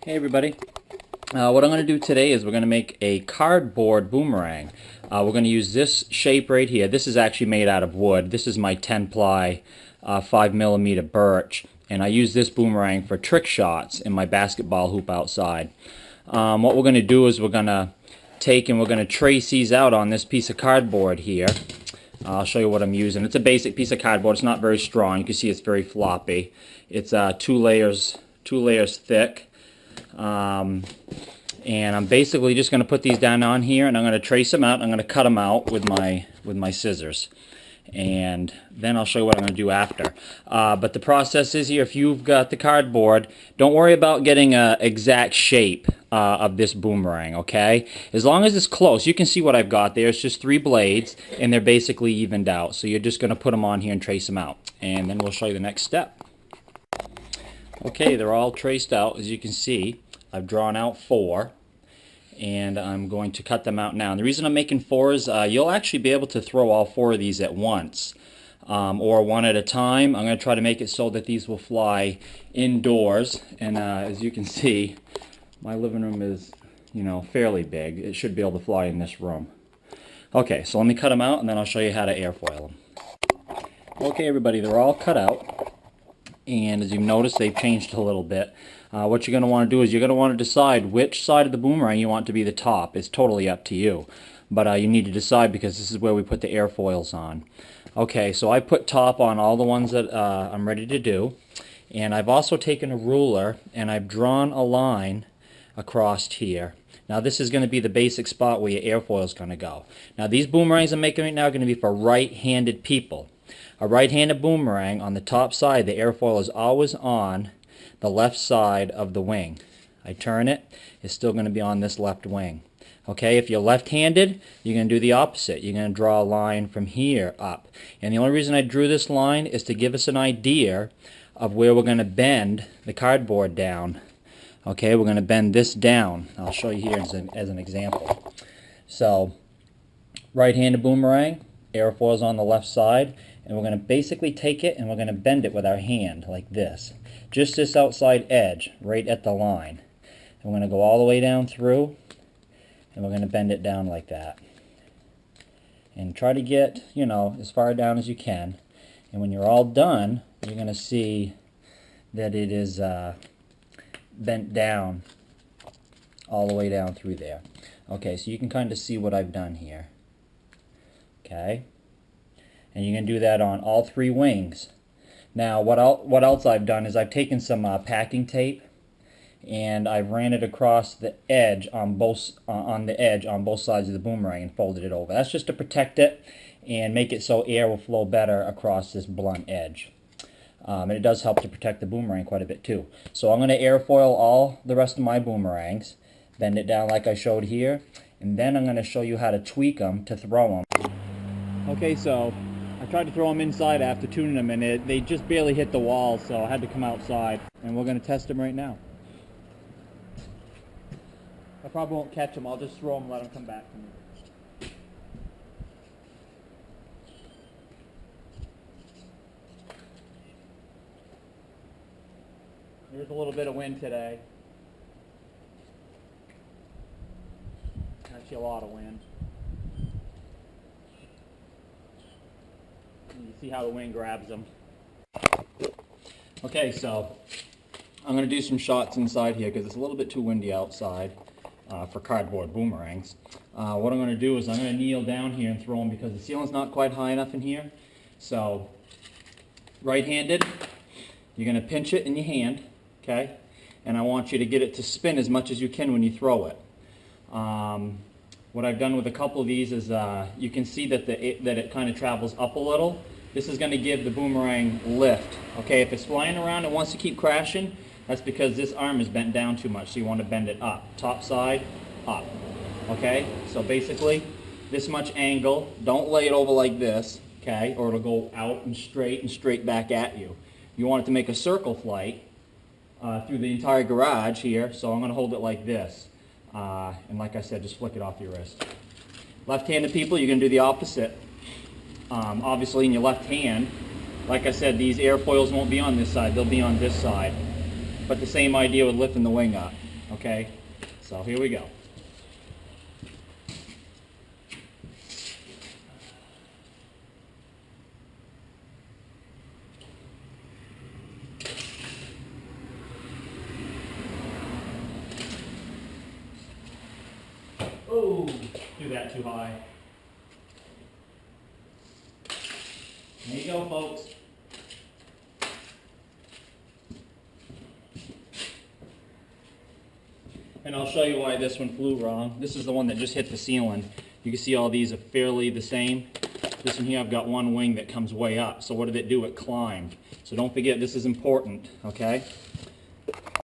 Hey everybody, what I'm going to do today is we're going to make a cardboard boomerang. We're going to use this shape right here. This is actually made out of wood. This is my 10 ply 5mm birch, and I use this boomerang for trick shots in my basketball hoop outside. What we're going to do is we're going to take and we're going to trace these out on this piece of cardboard here. I'll show you what I'm using. It's a basic piece of cardboard. It's not very strong. You can see it's very floppy. It's two layers thick. And I'm basically just going to put these down on here, and I'm going to trace them out. I'm going to cut them out with my scissors, and then I'll show you what I'm going to do after. But the process is here: if you've got the cardboard, don't worry about getting an exact shape of this boomerang. Okay, as long as it's close. You can see what I've got there. It's just 3 blades, and they're basically evened out. So you're just going to put them on here and trace them out, and then we'll show you the next step. Okay, they're all traced out. As you can see, I've drawn out 4, and I'm going to cut them out now. And the reason I'm making 4 is you'll actually be able to throw all 4 of these at once, or one at a time. I'm going to try to make it so that these will fly indoors. And as you can see, my living room is, fairly big. It should be able to fly in this room. Okay, so let me cut them out, and then I'll show you how to airfoil them. Okay, everybody, they're all cut out. And as you've noticed, they've changed a little bit. What you're going to want to do is you're going to want to decide which side of the boomerang you want to be the top. It's totally up to you. But you need to decide, because this is where we put the airfoils on. Okay, so I put top on all the ones that I'm ready to do. And I've also taken a ruler and I've drawn a line across here. Now this is going to be the basic spot where your airfoil is going to go. Now these boomerangs I'm making right now are going to be for right-handed people. A right-handed boomerang, on the top side, the airfoil is always on the left side of the wing. I turn it, it's still going to be on this left wing. Okay, if you're left-handed, you're going to do the opposite. You're going to draw a line from here up. And the only reason I drew this line is to give us an idea of where we're going to bend the cardboard down. Okay, we're going to bend this down. I'll show you here as an example. So, right-handed boomerang, airfoil is on the left side. And we're going to basically take it and we're going to bend it with our hand like this. Just this outside edge, right at the line. And we're going to go all the way down through, and we're going to bend it down like that. And try to get, as far down as you can. And when you're all done, you're going to see that it is bent down all the way down through there. Okay, so you can kind of see what I've done here. Okay. And you can do that on all 3 wings. Now, what else I've done is I've taken some packing tape, and I've ran it across the edge on both sides of the boomerang and folded it over. That's just to protect it and make it so air will flow better across this blunt edge. And it does help to protect the boomerang quite a bit too. So I'm going to airfoil all the rest of my boomerangs, bend it down like I showed here, and then I'm going to show you how to tweak them to throw them. Okay, so I tried to throw them inside after tuning them, and they just barely hit the wall, so I had to come outside, and we're going to test them right now. I probably won't catch them. I'll just throw them and let them come back to me. There's a little bit of wind today. Actually a lot of wind. You see how the wind grabs them. Okay, so I'm going to do some shots inside here because it's a little bit too windy outside for cardboard boomerangs. What I'm going to do is I'm going to kneel down here and throw them because the ceiling's not quite high enough in here. So, right-handed, you're going to pinch it in your hand, okay? And I want you to get it to spin as much as you can when you throw it. What I've done with a couple of these is you can see that it kind of travels up a little. This is going to give the boomerang lift. Okay, if it's flying around and wants to keep crashing, that's because this arm is bent down too much, so you want to bend it up. Top side, up. Okay, so basically this much angle. Don't lay it over like this, okay, or it'll go out and straight back at you. You want it to make a circle flight through the entire garage here, so I'm going to hold it like this. And like I said, just flick it off your wrist. Left-handed people, you're going to do the opposite. Obviously in your left hand, like I said, these airfoils won't be on this side, they'll be on this side. But the same idea with lifting the wing up. Okay, so here we go. Oh, do that too high. There you go, folks. And I'll show you why this one flew wrong. This is the one that just hit the ceiling. You can see all these are fairly the same. This one here, I've got one wing that comes way up. So what did it do? It climbed. So don't forget, this is important, okay?